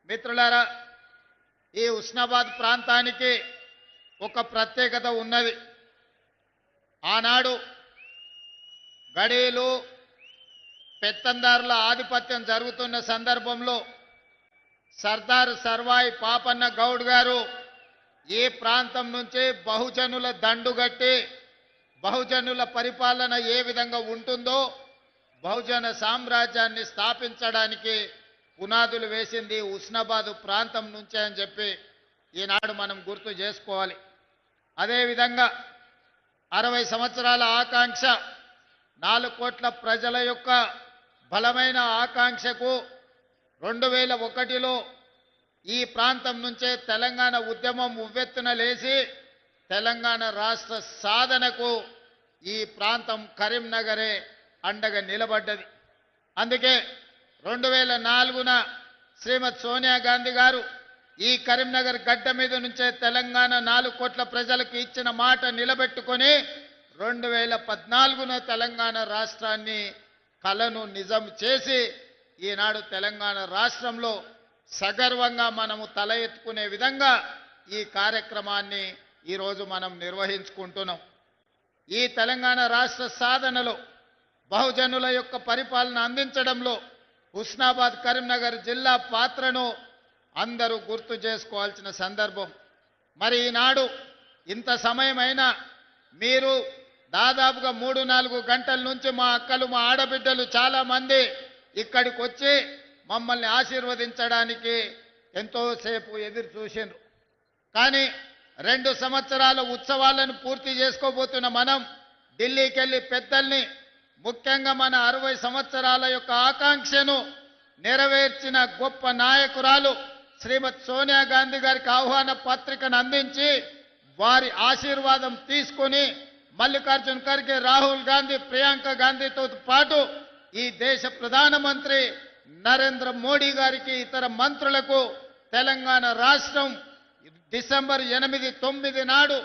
మిత్రులారా, ఈ ఉస్నాబాద్ ప్రాంతానికి ఒక ప్రత్యేకత ఉన్నది. ఆనాడు గడీలు పెత్తందారుల ఆధిపత్యం జరుగుతున్న సందర్భంలో సర్దార్ సర్వాయి పాపన్న గౌడ్ గారు ఈ ప్రాంతం నుంచి బహుజనుల దండుగట్టి బహుజనుల పరిపాలన ఏ విధంగా ఉంటుందో బహుజన సామ్రాజ్యాన్ని స్థాపించడానికి పునాదులు వేసింది ఉస్నాబాద్ ప్రాంతం నుంచే అని చెప్పి ఈనాడు మనం గుర్తు చేసుకోవాలి. అదేవిధంగా 60 సంవత్సరాల ఆకాంక్ష, 4 కోట్ల ప్రజల యొక్క బలమైన ఆకాంక్షకు 2001లో ఈ ప్రాంతం నుంచే తెలంగాణ ఉద్యమం ఉవ్వెత్తున లేచి తెలంగాణ రాష్ట్ర సాధనకు ఈ ప్రాంతం కరీంనగరే అండగా నిలబడ్డది. అందుకే 2004న శ్రీమతి సోనియా గాంధీ గారు ఈ కరీంనగర్ గడ్డ మీద నుంచే తెలంగాణ 4 కోట్ల ప్రజలకు ఇచ్చిన మాట నిలబెట్టుకొని 2014న తెలంగాణ రాష్ట్రాన్ని కలను నిజం చేసి ఈనాడు తెలంగాణ రాష్ట్రంలో సగర్వంగా మనము తల ఎత్తుకునే విధంగా ఈ కార్యక్రమాన్ని ఈరోజు మనం నిర్వహించుకుంటున్నాం. ఈ తెలంగాణ రాష్ట్ర సాధనలో బహుజనుల యొక్క పరిపాలన అందించడంలో హుస్నాబాద్ కరీంనగర్ జిల్లా పాత్రను అందరూ గుర్తు చేసుకోవాల్సిన సందర్భం. మరి ఈనాడు ఇంత సమయమైనా మీరు దాదాపుగా 3-4 గంటల నుంచి మా అక్కలు మా ఆడబిడ్డలు చాలామంది ఇక్కడికి వచ్చి మమ్మల్ని ఆశీర్వదించడానికి ఎంతోసేపు ఎదురు చూసిండ్రు. కానీ 2 సంవత్సరాల ఉత్సవాలను పూర్తి చేసుకోబోతున్న మనం ఢిల్లీకి వెళ్ళి పెద్దల్ని, ముఖ్యంగా మన 60 సంవత్సరాల యొక్క ఆకాంక్షను నెరవేర్చిన గొప్ప నాయకురాలు శ్రీమతి సోనియా గాంధీ గారికి ఆహ్వాన పత్రికను అందించి వారి ఆశీర్వాదం తీసుకొని మల్లికార్జున్ ఖర్గే, రాహుల్ గాంధీ, ప్రియాంక గాంధీతో పాటు ఈ దేశ ప్రధానమంత్రి నరేంద్ర మోడీ గారికి, ఇతర మంత్రులకు తెలంగాణ రాష్ట్రం డిసెంబర్ 8-9 నాడు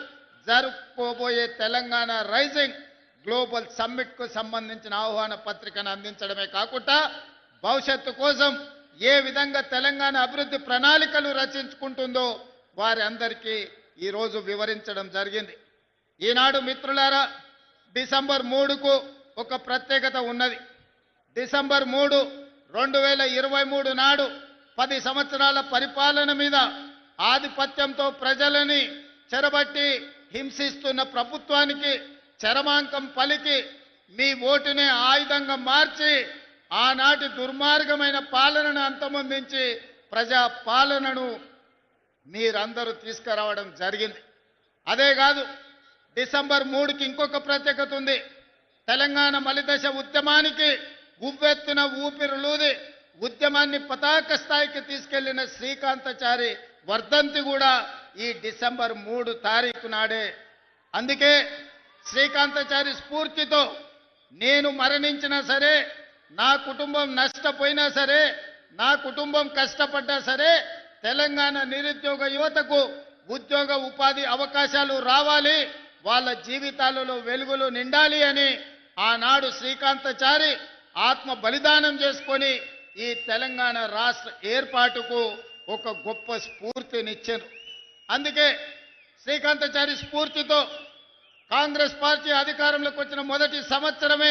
జరుపుకోబోయే తెలంగాణ రైజింగ్ గ్లోబల్ సమ్మిట్కు సంబంధించిన ఆహ్వాన పత్రికను అందించడమే కాకుండా భవిష్యత్తు కోసం ఏ విధంగా తెలంగాణ అభివృద్ధి ప్రణాళికలు రచించుకుంటుందో వారి అందరికీ ఈరోజు వివరించడం జరిగింది. ఈనాడు మిత్రులారా, డిసెంబర్ 3కు ఒక ప్రత్యేకత ఉన్నది. డిసెంబర్ 3, 2023 నాడు 10 సంవత్సరాల పరిపాలన మీద ఆధిపత్యంతో ప్రజలని చెరబట్టి హింసిస్తున్న ప్రభుత్వానికి చరమాంకం పలికి మీ ఓటునే ఆయుధంగా మార్చి ఆనాటి దుర్మార్గమైన పాలనను అంతమొందించి ప్రజా పాలనను మీరందరూ తీసుకురావడం జరిగింది. అదే కాదు, డిసెంబర్ 3కి ఇంకొక ప్రత్యేకత ఉంది. తెలంగాణ మలిదశ ఉద్యమానికి ఉవ్వెత్తున ఊపిరులూది ఉద్యమాన్ని పతాక స్థాయికి తీసుకెళ్లిన శ్రీకాంతాచారి వర్ధంతి కూడా ఈ డిసెంబర్ 3 తారీఖు నాడే. అందుకే శ్రీకాంతాచారి స్ఫూర్తితో నేను మరణించినా సరే, నా కుటుంబం నష్టపోయినా సరే, నా కుటుంబం కష్టపడ్డా సరే, తెలంగాణ నిరుద్యోగ యువతకు ఉద్యోగ ఉపాధి అవకాశాలు రావాలి, వాళ్ళ జీవితాలలో వెలుగులు నిండాలి అని ఆనాడు శ్రీకాంతాచారి ఆత్మ బలిదానం చేసుకొని ఈ తెలంగాణ రాష్ట్ర ఏర్పాటుకు ఒక గొప్ప స్ఫూర్తినిచ్చారు. అందుకే శ్రీకాంతాచారి స్ఫూర్తితో కాంగ్రెస్ పార్టీ అధికారంలోకి వచ్చిన మొదటి సంవత్సరమే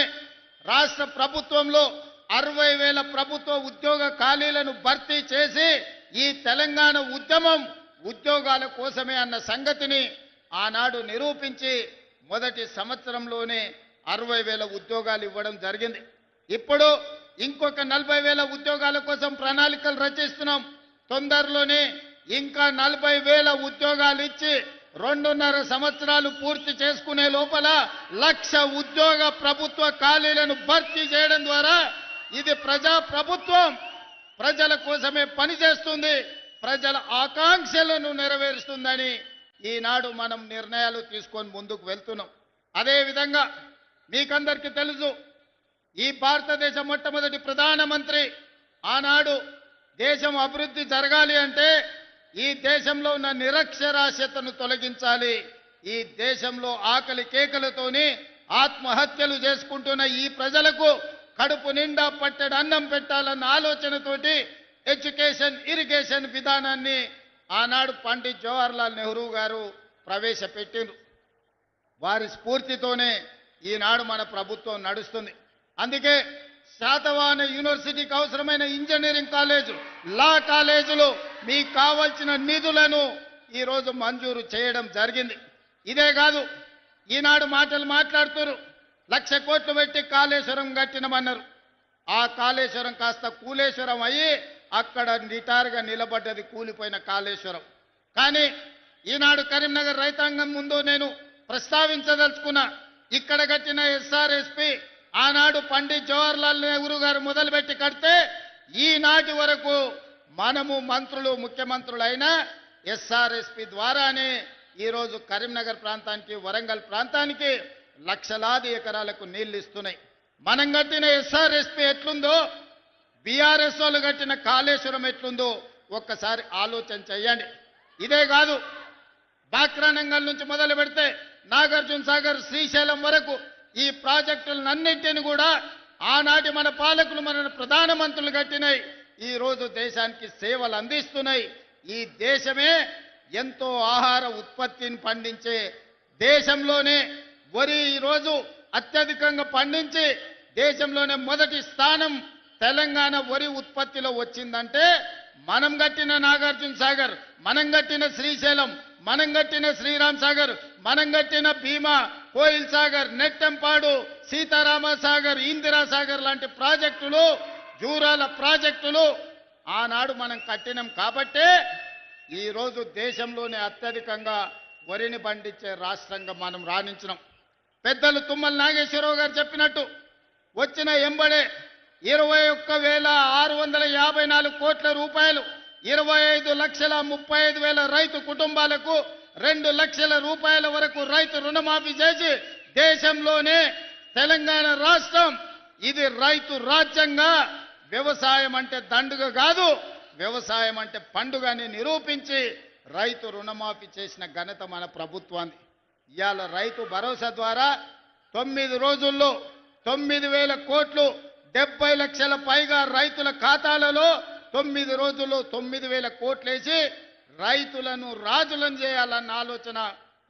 రాష్ట్ర ప్రభుత్వంలో 60,000 ప్రభుత్వ ఉద్యోగ ఖాళీలను భర్తీ చేసి ఈ తెలంగాణ ఉద్యమం ఉద్యోగాల కోసమే అన్న సంగతిని ఆనాడు నిరూపించి మొదటి సంవత్సరంలోనే 60,000 ఉద్యోగాలు ఇవ్వడం జరిగింది. ఇప్పుడు ఇంకొక 40,000 ఉద్యోగాల కోసం ప్రణాళికలు రచిస్తున్నాం. తొందరలోనే ఇంకా 40,000 ఉద్యోగాలు ఇచ్చి 2.5 సంవత్సరాలు పూర్తి చేసుకునే లోపల 1,00,000 ఉద్యోగ ప్రభుత్వ ఖాళీలను భర్తీ చేయడం ద్వారా ఇది ప్రజా ప్రభుత్వం ప్రజల కోసమే పనిచేస్తుంది, ప్రజల ఆకాంక్షలను నెరవేరుస్తుందని ఈనాడు మనం నిర్ణయాలు తీసుకొని ముందుకు వెళ్తున్నాం. అదేవిధంగా మీకందరికీ తెలుసు, ఈ భారతదేశ మొట్టమొదటి ప్రధానమంత్రి ఆనాడు దేశం అభివృద్ధి జరగాలి అంటే ఈ దేశంలో ఉన్న నిరక్షరాస్యతను తొలగించాలి, ఈ దేశంలో ఆకలి కేకలతోని ఆత్మహత్యలు చేసుకుంటున్న ఈ ప్రజలకు కడుపు నిండా పట్టెడు అన్నం పెట్టాలన్న ఆలోచనతోటి ఎడ్యుకేషన్ ఇరిగేషన్ విధానాన్ని ఆనాడు పండిత్ జవహర్లాల్ నెహ్రూ గారు ప్రవేశపెట్టిండ్రు. వారి స్ఫూర్తితోనే ఈనాడు మన ప్రభుత్వం నడుస్తుంది. అందుకే శాతవాహన యూనివర్సిటీకి అవసరమైన ఇంజనీరింగ్ కాలేజు, లా కాలేజీలు మీకు కావాల్సిన నిధులను ఈరోజు మంజూరు చేయడం జరిగింది. ఇదే కాదు, ఈనాడు మాటలు మాట్లాడుతున్నారు, 1,00,000 కోట్లు పెట్టి కాళేశ్వరం కట్టినమన్నారు. ఆ కాళేశ్వరం కాస్త కూలేశ్వరం అయ్యి అక్కడ నిటారుగా నిలబడ్డది కూలిపోయిన కాళేశ్వరం. కానీ ఈనాడు కరీంనగర్ రైతాంగం ముందు నేను ప్రస్తావించదలుచుకున్నా, ఇక్కడ కట్టిన ఎస్ఆర్ఎస్పి ఆనాడు పండిత్ జవహర్లాల్ నెహ్రూ గారు మొదలుపెట్టి కడితే ఈనాటి వరకు మనము మంత్రులు ముఖ్యమంత్రులైన ఎస్ఆర్ఎస్పి ద్వారానే ఈరోజు కరీంనగర్ ప్రాంతానికి వరంగల్ ప్రాంతానికి లక్షలాది ఎకరాలకు నీళ్లు ఇస్తున్నాయి. మనం కట్టిన ఎస్ఆర్ఎస్పి ఎట్లుందో బీఆర్ఎస్ వాళ్ళు కట్టిన కాళేశ్వరం ఎట్లుందో ఒక్కసారి ఆలోచన చెయ్యండి. ఇదే కాదు, బాక్రానంగల్ నుంచి మొదలు పెడితే నాగార్జున సాగర్ శ్రీశైలం వరకు ఈ ప్రాజెక్టులన్నింటినీ కూడా ఆనాటి మన పాలకులు మన ప్రధానమంత్రులు కట్టినాయి. ఈ రోజు దేశానికి సేవలు అందిస్తున్నాయి. ఈ దేశమే ఎంతో ఆహార ఉత్పత్తిని పండించే దేశంలోనే వరి ఈరోజు అత్యధికంగా పండించి దేశంలోనే మొదటి స్థానం తెలంగాణ వరి ఉత్పత్తిలో వచ్చిందంటే మనం కట్టిన నాగార్జున సాగర్, మనం కట్టిన శ్రీశైలం, మనం కట్టిన శ్రీరామ్ సాగర్, మనం కట్టిన భీమా, కోయిల్ సాగర్, నెట్టెంపాడు, సీతారామ సాగర్, ఇందిరా సాగర్ లాంటి ప్రాజెక్టులు, జూరాల ప్రాజెక్టులు ఆనాడు మనం కట్టినాం కాబట్టే ఈరోజు దేశంలోనే అత్యధికంగా వరిని పండించే రాష్ట్రంగా మనం రాణించినాం. పెద్దలు తుమ్మల నాగేశ్వరరావు గారు చెప్పినట్టు వచ్చిన ఎంబడే 21,654 కోట్ల రూపాయలు 25,35,000 రైతు కుటుంబాలకు 2 లక్షల రూపాయల వరకు రైతు రుణమాఫీ చేసి దేశంలోనే తెలంగాణ రాష్ట్రం ఇది రైతు రాజ్యంగా, వ్యవసాయం అంటే దండుగ కాదు, వ్యవసాయం అంటే పండుగని నిరూపించి రైతు రుణమాఫీ చేసిన ఘనత మన ప్రభుత్వాన్ని. ఇవాళ రైతు భరోసా ద్వారా 9 రోజుల్లో 9,000 కోట్లు 70 లక్షల పైగా రైతుల ఖాతాలలో 9 రోజుల్లో 9,000 కోట్లేసి రైతులను రాజులను చేయాలన్న ఆలోచన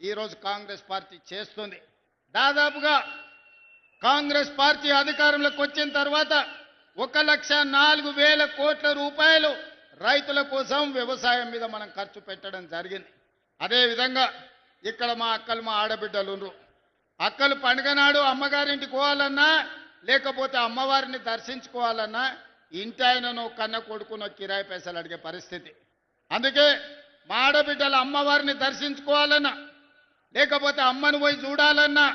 ఈరోజు కాంగ్రెస్ పార్టీ చేస్తుంది. దాదాపుగా కాంగ్రెస్ పార్టీ అధికారంలోకి వచ్చిన తర్వాత 1,04,000 కోట్ల రూపాయలు రైతుల కోసం వ్యవసాయం మీద మనం ఖర్చు పెట్టడం జరిగింది. అదేవిధంగా ఇక్కడ మా అక్కలు మా ఆడబిడ్డలు ఉన్నారు. అక్కలు పండుగ నాడు అమ్మగారింటికి పోవాలన్నా లేకపోతే అమ్మవారిని దర్శించుకోవాలన్నా ఇంటి ఆయనను కన్న కొడుకునో కిరాయి పైసలు అడిగే పరిస్థితి. అందుకే మా ఆడబిడ్డల అమ్మవారిని దర్శించుకోవాలన్నా లేకపోతే అమ్మను పోయి చూడాలన్నా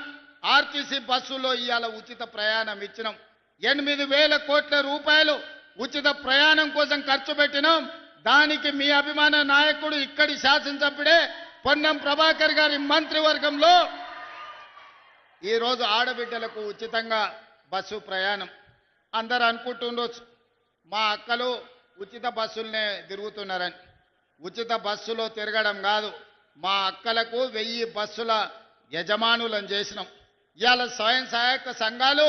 ఆర్టీసీ బస్సులో ఇవాళ ఉచిత ప్రయాణం ఇచ్చినాం. 8,000 కోట్ల రూపాయలు ఉచిత ప్రయాణం కోసం ఖర్చు పెట్టినాం. దానికి మీ అభిమాన నాయకుడు ఇక్కడి శాసనసభ్యుడే పొన్నం ప్రభాకర్ గారి మంత్రివర్గంలో ఈరోజు ఆడబిడ్డలకు ఉచితంగా బస్సు ప్రయాణం. అందరూ అనుకుంటుండొచ్చు మా అక్కలు ఉచిత బస్సులనే తిరుగుతున్నారని. ఉచిత బస్సులో తిరగడం కాదు, మా అక్కలకు 1000 బస్సుల యజమానులను చేసినాం. ఇవాళ స్వయం సహాయక సంఘాలు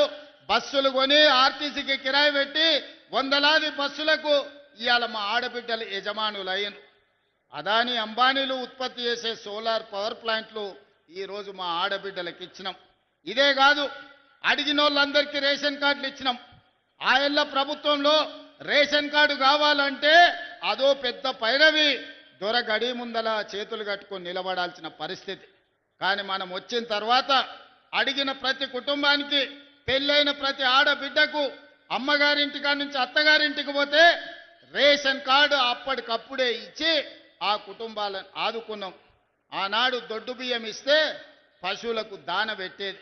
బస్సులు కొని ఆర్టీసీకి కిరాయి పెట్టి వందలాది బస్సులకు ఇవాళ మా ఆడబిడ్డలు యజమానులు అయ్యారు. అదాని అంబానీలు ఉత్పత్తి చేసే సోలార్ పవర్ ప్లాంట్లు ఈరోజు మా ఆడబిడ్డలకు ఇచ్చినాం. ఇదే కాదు, అడిగిన వాళ్ళందరికీ రేషన్ కార్డులు ఇచ్చినాం. ఆయల్ల ప్రభుత్వంలో రేషన్ కార్డు కావాలంటే అదో పెద్ద పైరవి, దొరగడి ముందల చేతులు కట్టుకొని నిలబడాల్సిన పరిస్థితి. కానీ మనం వచ్చిన తర్వాత అడిగిన ప్రతి కుటుంబానికి, పెళ్ళైన ప్రతి ఆడబిడ్డకు అమ్మగారింటికా నుంచి అత్తగారింటికి పోతే రేషన్ కార్డు అప్పటికప్పుడే ఇచ్చి ఆ కుటుంబాలను ఆదుకున్నాం. ఆనాడు దొడ్డు బియ్యం ఇస్తే పశువులకు దాన పెట్టేది.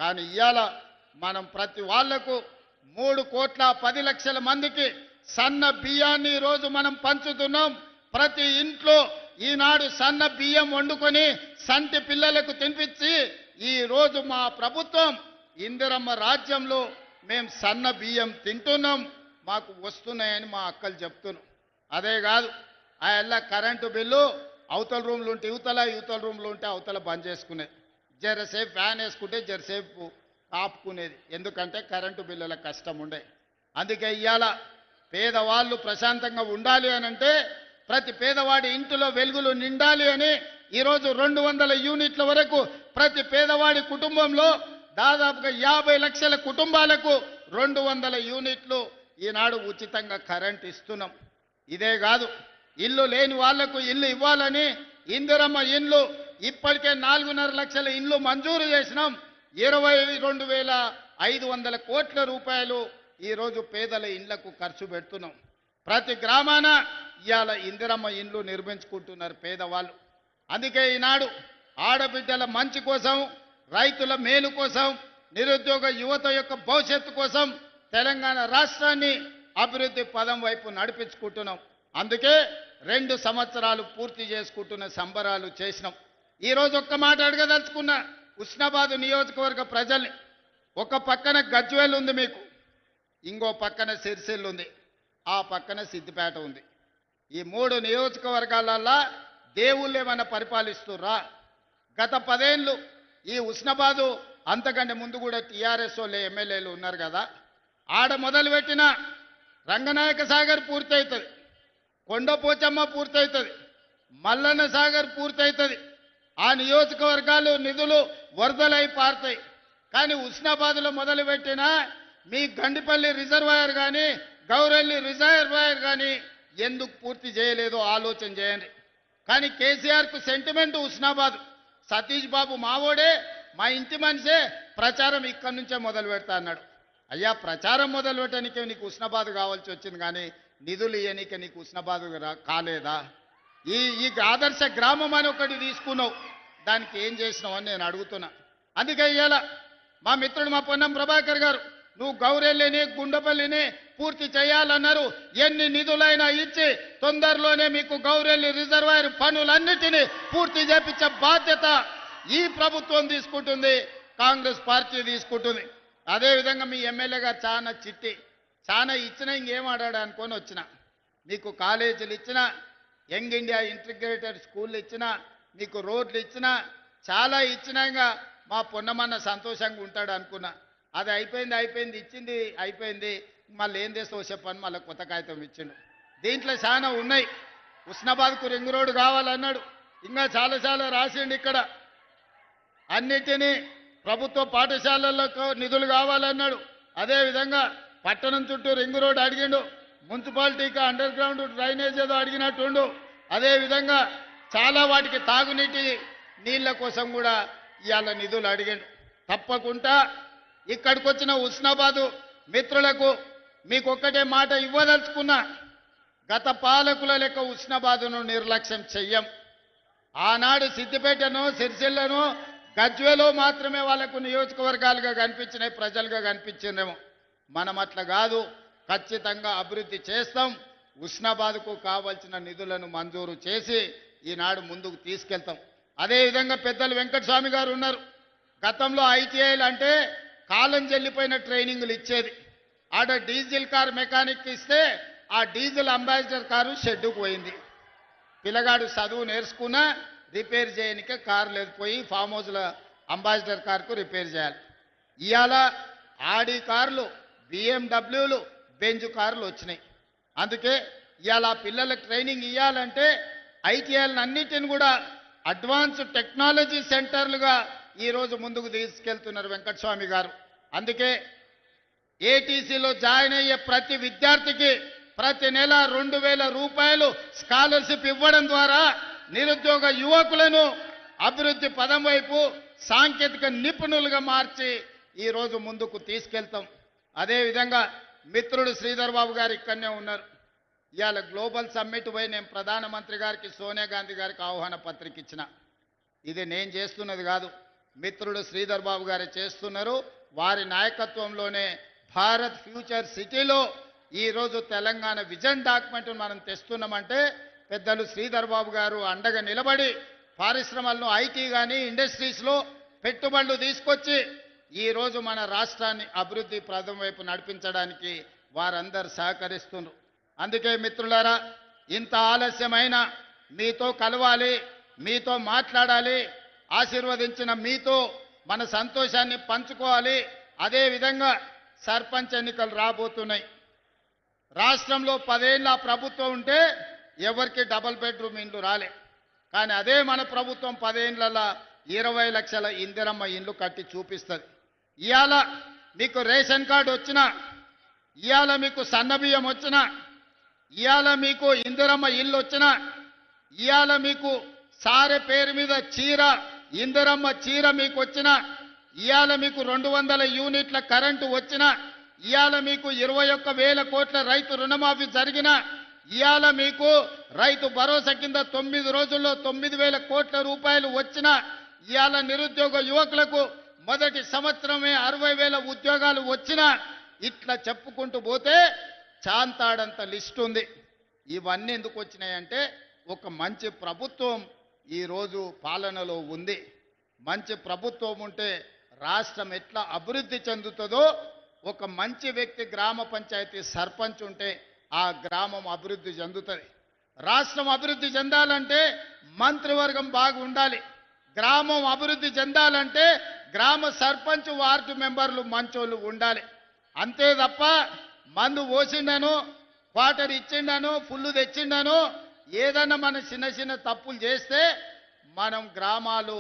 కానీ ఇవాళ మనం ప్రతి వాళ్లకు 3,10,00,000 మందికి సన్న బియ్యాన్ని ఈరోజు మనం పంచుతున్నాం. ప్రతి ఇంట్లో ఈనాడు సన్న బియ్యం వండుకొని సంటి పిల్లలకు తినిపించి ఈరోజు మా ప్రభుత్వం ఇందిరమ్మ రాజ్యంలో మేము సన్న బియ్యం తింటున్నాం, మాకు వస్తున్నాయని మా అక్కలు చెప్తున్నాం. అదే కాదు, ఆ ఎల్ల కరెంటు బిల్లు అవతల రూమ్లు ఉంటే యువతల, యువతల రూమ్లు ఉంటే అవతల బంద్ చేసుకునేది. జరసేపు ఫ్యాన్ వేసుకుంటే జరసేపు ఆపుకునేది. ఎందుకంటే కరెంటు బిల్లుల కష్టం ఉండే. అందుకే ఇవాళ పేదవాళ్ళు ప్రశాంతంగా ఉండాలి అనంటే ప్రతి పేదవాడి ఇంటిలో వెలుగులు నిండాలి అని ఈరోజు 200 యూనిట్ల వరకు ప్రతి పేదవాడి కుటుంబంలో దాదాపుగా 50 లక్షల కుటుంబాలకు 200 యూనిట్లు ఈనాడు ఉచితంగా కరెంట్ ఇస్తున్నాం. ఇదే కాదు, ఇల్లు లేని వాళ్లకు ఇల్లు ఇవ్వాలని ఇందిరమ్మ ఇండ్లు ఇప్పటికే 4.5 లక్షల ఇండ్లు మంజూరు చేసినాం. 22,500 కోట్ల రూపాయలు ఈరోజు పేదల ఇండ్లకు ఖర్చు పెడుతున్నాం. ప్రతి గ్రామాన ఇవాళ ఇందిరమ్మ ఇండ్లు నిర్మించుకుంటున్నారు పేదవాళ్ళు. అందుకే ఈనాడు ఆడబిడ్డల మంచి కోసం, రైతుల మేలు కోసం, నిరుద్యోగ యువత యొక్క భవిష్యత్తు కోసం తెలంగాణ రాష్ట్రాన్ని అభివృద్ధి పదం వైపు నడిపించుకుంటున్నాం. అందుకే 2 సంవత్సరాలు పూర్తి చేసుకుంటున్న సంబరాలు చేసినాం. ఈరోజు ఒక్క మాట అడగదలుచుకున్నా ఉస్నాబాద్ నియోజకవర్గ ప్రజల్ని. ఒక పక్కన గజ్వేల్ ఉంది మీకు, ఇంకో పక్కన సిరిసిల్ల ఉంది, ఆ పక్కన సిద్దిపేట ఉంది. ఈ 3 నియోజకవర్గాలల్లో దేవుళ్ళు ఏమైనా పరిపాలిస్తుర్రా? గత 10 ఏళ్ళు ఈ ఉస్నాబాదు అంతకంటే ముందు కూడా టీఆర్ఎస్ వాళ్ళు ఎమ్మెల్యేలు ఉన్నారు కదా, ఆడ మొదలుపెట్టిన రంగనాయక సాగర్ పూర్తవుతుంది, కొండపోచమ్మ పూర్తవుతుంది, మల్లన్న సాగర్ పూర్తవుతుంది. ఆ నియోజకవర్గాలు నిధులు వరదలై పారుతాయి. కానీ ఉస్నాబాద్లో మొదలుపెట్టిన మీ గండిపల్లి రిజర్వాయర్ కానీ గౌరెల్లి రిజర్వాయర్ కానీ ఎందుకు పూర్తి చేయలేదో ఆలోచన చేయండి. కానీ కేసీఆర్కు సెంటిమెంట్ ఉస్నాబాద్. సతీష్ బాబు మావోడే, మా ఇంటి మనిషే, ప్రచారం ఇక్కడి నుంచే మొదలు పెడతా అన్నాడు. అయ్యా, ప్రచారం మొదలు పెట్టడానికి నీకు ఉస్నాబాద్ కావాల్సి వచ్చింది, కానీ నిధులు ఇవ్వనీకి నీకు ఉస్నాబాద్ కాలేదా? ఈ ఆదర్శ గ్రామం అని ఒకటి తీసుకున్నావు, దానికి ఏం చేసినావు అని నేను అడుగుతున్నా. అందుకే ఇవాళ మా మిత్రుడు మా పొన్నం ప్రభాకర్ గారు, నువ్వు గౌరెల్లిని గుండపల్లిని పూర్తి చేయాలన్నారు. ఎన్ని నిధులైనా ఇచ్చి తొందరలోనే మీకు గౌరెల్లి రిజర్వాయర్ పనులన్నిటినీ పూర్తి చేపించే బాధ్యత ఈ ప్రభుత్వం తీసుకుంటుంది, కాంగ్రెస్ పార్టీ తీసుకుంటుంది. అదేవిధంగా మీ ఎమ్మెల్యే గారు చాలా ఇచ్చినా ఇంకేం ఆడాడు అనుకొని వచ్చిన. మీకు కాలేజీలు ఇచ్చినా, యంగ్ ఇండియా ఇంటిగ్రేటెడ్ స్కూళ్ళు ఇచ్చినా, మీకు రోడ్లు ఇచ్చినా, చాలా ఇచ్చినాక మా పొన్నమన్న సంతోషంగా ఉంటాడు అనుకున్నా. అది అయిపోయింది, ఇచ్చింది అయిపోయింది, మళ్ళీ ఏం చేస్తావో చెప్పని మళ్ళీ కొత్త కాగితం ఇచ్చిండు. దీంట్లో చాలా ఉన్నాయి. ఉస్నాబాద్కు రింగ్ రోడ్డు కావాలన్నాడు, ఇంకా చాలా రాసిండు. ఇక్కడ అన్నిటినీ ప్రభుత్వ పాఠశాలలకు నిధులు కావాలన్నాడు. అదేవిధంగా పట్టణం చుట్టూ రింగ్ రోడ్డు అడిగిండు, మున్సిపాలిటీకి అండర్ గ్రౌండ్ డ్రైనేజ్ ఏదో అడిగినట్టుండు. అదేవిధంగా చాలా వాటికి తాగునీటి నీళ్ల కోసం కూడా ఇవాళ నిధులు అడిగిండు. తప్పకుండా ఇక్కడికి వచ్చిన ఉస్నాబాదు మిత్రులకు మీకు ఒక్కటే మాట ఇవ్వదలుచుకున్నా, గత పాలకుల లెక్క ఉస్నాబాదును నిర్లక్ష్యం చెయ్యం. ఆనాడు సిద్దిపేటను, సిరిసిల్లను, గజ్వేలో మాత్రమే వాళ్లకు నియోజకవర్గాలుగా కనిపించినాయి, ప్రజలుగా కనిపించిందేమో. మనం అట్లా కాదు, ఖచ్చితంగా అభివృద్ధి చేస్తాం. ఉస్నాబాద్కు కావాల్సిన నిధులను మంజూరు చేసి ఈనాడు ముందుకు తీసుకెళ్తాం. అదేవిధంగా పెద్దలు వెంకటస్వామి గారు ఉన్నారు. గతంలో ఐటీఐలు అంటే కాలం చెల్లిపోయిన ట్రైనింగ్లు ఇచ్చేది. ఆడ డీజిల్ కార్ మెకానిక్ ఇస్తే ఆ డీజిల్ అంబాసిడర్ కారు షెడ్డుకు పోయింది. పిల్లగాడు చదువు నేర్చుకున్నా రిపేర్ చేయనికే కారు లేదు, పోయి ఫామ్ హౌస్ల అంబాసిడర్ కార్కు రిపేర్ చేయాలి. ఇవాళ ఆడి కార్లు, బిఎండబ్ల్యూలు, బెంజ్ కార్లు వచ్చినాయి. అందుకే ఇవాళ పిల్లలకు ట్రైనింగ్ ఇవ్వాలంటే ఐటీఐలను అన్నిటిని కూడా అడ్వాన్స్ టెక్నాలజీ సెంటర్లుగా ఈరోజు ముందుకు తీసుకెళ్తున్నారు వెంకటస్వామి గారు. అందుకే ఏటీసీలో జాయిన్ అయ్యే ప్రతి విద్యార్థికి ప్రతి నెల 2,000 రూపాయలు స్కాలర్షిప్ ఇవ్వడం ద్వారా నిరుద్యోగ యువకులను అభివృద్ధి పదం వైపు సాంకేతిక నిపుణులుగా మార్చి ఈరోజు ముందుకు తీసుకెళ్తాం. అదేవిధంగా మిత్రుడు శ్రీధర్ బాబు గారు ఇక్కడనే ఉన్నారు. ఇవాళ గ్లోబల్ సమ్మిట్ పోయి నేను ప్రధానమంత్రి గారికి, సోనియా గాంధీ గారికి ఆహ్వాన పత్రిక ఇచ్చిన. ఇది నేను చేస్తున్నది కాదు, మిత్రుడు శ్రీధర్ బాబు గారు చేస్తున్నారు. వారి నాయకత్వంలోనే భారత్ ఫ్యూచర్ సిటీలో ఈరోజు తెలంగాణ విజన్ డాక్యుమెంట్ మనం తెస్తున్నామంటే పెద్దలు శ్రీధర్ బాబు గారు అండగా నిలబడి పరిశ్రమలను, ఐటీ కానీ ఇండస్ట్రీస్లో పెట్టుబడులు తీసుకొచ్చి ఈరోజు మన రాష్ట్రాన్ని అభివృద్ధి ప్రదం వైపు నడిపించడానికి వారందరూ సహకరిస్తున్నారు. అందుకే మిత్రులారా, ఇంత ఆలస్యమైన మీతో కలవాలి, మీతో మాట్లాడాలి, ఆశీర్వదించిన మీతో మన సంతోషాన్ని పంచుకోవాలి. అదేవిధంగా సర్పంచ్ ఎన్నికలు రాబోతున్నాయి. రాష్ట్రంలో 10 ఏళ్ళ ప్రభుత్వం ఉంటే ఎవరికి డబుల్ బెడ్రూమ్ ఇండ్లు రాలే. కానీ అదే మన ప్రభుత్వం 10 ఏళ్లలో 20 లక్షల ఇందిరమ్మ ఇండ్లు కట్టి చూపిస్తుంది. ఇవాళ మీకు రేషన్ కార్డు వచ్చినా, ఇవాళ మీకు సన్నబియ్యం వచ్చినా, ఇవాళ మీకు ఇందిరమ్మ ఇల్లు వచ్చినా, ఇవాళ మీకు సారె పేరు మీద చీర ఇందిరమ్మ చీర మీకు వచ్చినా, ఇవాళ మీకు 200 యూనిట్ల కరెంటు వచ్చినా, ఇవాళ మీకు 21,000 కోట్ల రైతు రుణమాఫీ జరిగినా, ఇవాళ మీకు రైతు భరోసా కింద 9 రోజుల్లో 9,000 కోట్ల రూపాయలు వచ్చినా, ఇవాళ నిరుద్యోగ యువకులకు మొదటి సంవత్సరమే 60,000 ఉద్యోగాలు వచ్చినా, ఇట్లా చెప్పుకుంటూ పోతే చాంతాడంత లిస్ట్ ఉంది. ఇవన్నీ ఎందుకు వచ్చినాయంటే ఒక మంచి ప్రభుత్వం ఈరోజు పాలనలో ఉంది. మంచి ప్రభుత్వం ఉంటే రాష్ట్రం ఎట్లా అభివృద్ధి చెందుతుందో, ఒక మంచి వ్యక్తి గ్రామ పంచాయతీ సర్పంచ్ ఉంటే ఆ గ్రామం అభివృద్ధి చెందుతుంది. రాష్ట్రం అభివృద్ధి చెందాలంటే మంత్రివర్గం బాగా ఉండాలి. గ్రామం అభివృద్ధి చెందాలంటే గ్రామ సర్పంచ్ వార్డు మెంబర్లు మంచోళ్ళు ఉండాలి. అంతే తప్ప మందు పోసిండను, క్వార్టర్ ఇచ్చిండను, ఫుల్లు తెచ్చిండను, ఏదన్నా మన చిన్న చిన్న తప్పులు చేస్తే మనం గ్రామాలు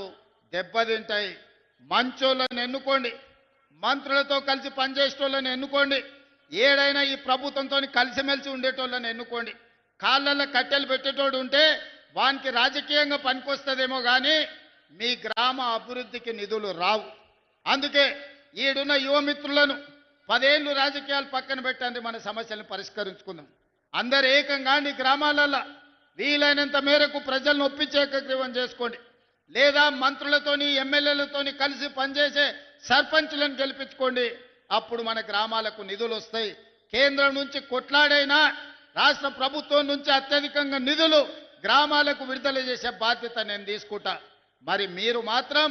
దెబ్బతింటాయి. మంచోళ్ళని ఎన్నుకోండి, మంత్రులతో కలిసి పనిచేసేటోళ్ళని ఎన్నుకోండి, ఏడైనా ఈ ప్రభుత్వంతో కలిసిమెలిసి ఉండేటోళ్ళని ఎన్నుకోండి. కాళ్ళల్లో కట్టెలు పెట్టేటోడు ఉంటే వానికి రాజకీయంగా పనికొస్తుందేమో కానీ మీ గ్రామ అభివృద్ధికి నిధులు రావు. అందుకే ఈడున్న యువమిత్రులను 10 ఏళ్ళు రాజకీయాలు పక్కన పెట్టండి, మన సమస్యలను పరిష్కరించుకుందాం. అందరు ఏకంగా నీ గ్రామాలలో వీలైనంత మేరకు ప్రజలను ఒప్పించే ఏకగ్రీవం చేసుకోండి. లేదా మంత్రులతోని ఎమ్మెల్యేలతోని కలిసి పనిచేసే సర్పంచులను గెలిపించుకోండి. అప్పుడు మన గ్రామాలకు నిధులు వస్తాయి. కేంద్రం నుంచి కొట్లాడైనా రాష్ట్ర ప్రభుత్వం నుంచి అత్యధికంగా నిధులు గ్రామాలకు విడుదల చేసే బాధ్యత నేను తీసుకుంటా. మరి మీరు మాత్రం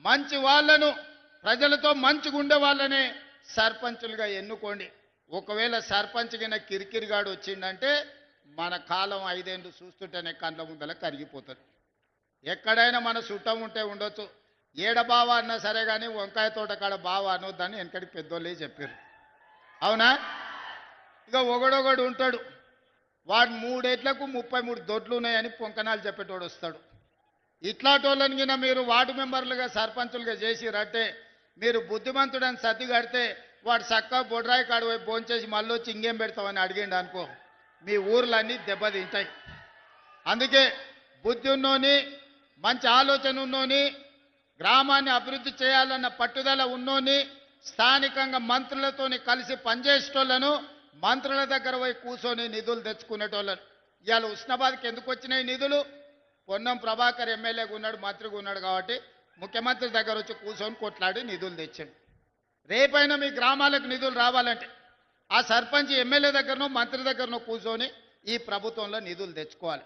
మంచి వాళ్ళను, ప్రజలతో మంచిగా ఉండే వాళ్ళనే సర్పంచులుగా ఎన్నుకోండి. ఒకవేళ సర్పంచ్ కింద కిరికిరిగాడు వచ్చిందంటే మన కాలం 5 ఏళ్ళు చూస్తుంటేనే కండ్ల ముందల కరిగిపోతుంది. ఎక్కడైనా మన చుట్టం ఉంటే ఉండొచ్చు, ఏడ బావ అన్నా సరే కానీ వంకాయ తోట కాడ బావ అనొద్దని వెనకడికి పెద్దోళ్ళే చెప్పారు. అవునా? ఇక ఒకడొకడు ఉంటాడు, వాడు 3 ఏళ్లకు 33 దొడ్లు ఉన్నాయని పొంకనాలు చెప్పేటోడు వస్తాడు. ఇట్లాంటోళ్ళని కింద మీరు వార్డు మెంబర్లుగా సర్పంచులుగా చేసిరంటే మీరు బుద్ధిమంతుడని సర్ది కడితే వాడు చక్కగా బొడ్రాయి కాడు వైపు భోంచేసి మళ్ళీ వచ్చి ఇంకేం పెడతామని అడిగిండు అనుకో, మీ ఊర్లన్నీ దెబ్బతింటాయి. అందుకే బుద్ధి ఉన్నోని, మంచి ఆలోచన ఉన్నోని, గ్రామాన్ని అభివృద్ధి చేయాలన్న పట్టుదల ఉన్నోని, స్థానికంగా మంత్రులతోని కలిసి పనిచేసేటోళ్లను, మంత్రుల దగ్గర పోయి కూర్చొని నిధులు తెచ్చుకునేటోళ్ళను. ఇవాళ ఉస్నాబాద్కి ఎందుకు వచ్చినాయి నిధులు? పొన్నం ప్రభాకర్ ఎమ్మెల్యేగా ఉన్నాడు, మంత్రిగా ఉన్నాడు కాబట్టి ముఖ్యమంత్రి దగ్గర వచ్చి కూర్చొని కొట్లాడి నిధులు తెచ్చాడు. రేపైనా మీ గ్రామాలకు నిధులు రావాలంటే ఆ సర్పంచ్ ఎమ్మెల్యే దగ్గరనో మంత్రి దగ్గరనో కూర్చొని ఈ ప్రభుత్వంలో నిధులు తెచ్చుకోవాలి.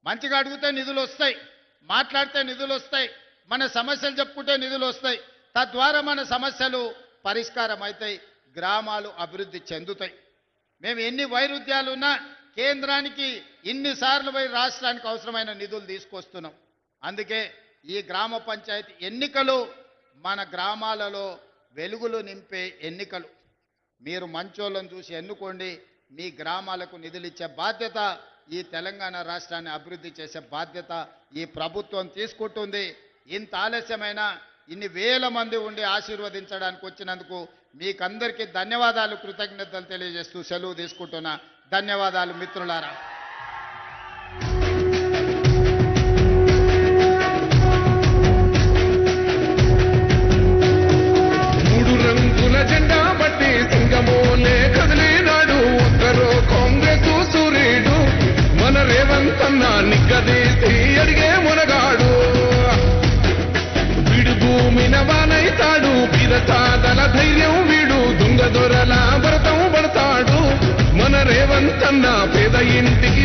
మంచిగా అడిగితే నిధులు వస్తాయి, మాట్లాడితే నిధులు వస్తాయి, మన సమస్యలు చెప్పుకుంటే నిధులు వస్తాయి. తద్వారా మన సమస్యలు పరిష్కారం అవుతాయి, గ్రామాలు అభివృద్ధి చెందుతాయి. మేము ఎన్ని వైరుధ్యాలున్నా కేంద్రానికి ఇన్నిసార్లు పోయి రాష్ట్రానికి అవసరమైన నిధులు తీసుకొస్తున్నాం. అందుకే ఈ గ్రామ పంచాయతీ ఎన్నికలు మన గ్రామాలలో వెలుగులు నింపే ఎన్నికలు. మీరు మంచోళ్ళని చూసి ఎన్నుకోండి. మీ గ్రామాలకు నిధులు ఇచ్చే బాధ్యత, ఈ తెలంగాణ రాష్ట్రాన్ని అభివృద్ధి చేసే బాధ్యత ఈ ప్రభుత్వం తీసుకుంటుంది. ఇంత ఆలస్యమైన ఇన్ని వేల మంది ఉండి ఆశీర్వదించడానికి వచ్చినందుకు మీకందరికీ ధన్యవాదాలు, కృతజ్ఞతలు తెలియజేస్తూ సెలవు తీసుకుంటున్నా. ధన్యవాదాలు మిత్రులారా. జెండా బట్టి సింగమోలే కదిలినాడు ఒక్కరో కాంగ్రెస్ సూర్యుడు, మన రేవంత్ అన్న నిగ్గదీసి అడిగే మునగాడు. వీడు భూమిన వానైతాడు, బిరసాదల ధైర్యం వీడు, దొంగ దొరల భరతం పడతాడు. మన రేవంత్ అన్న పేద ఇంటికి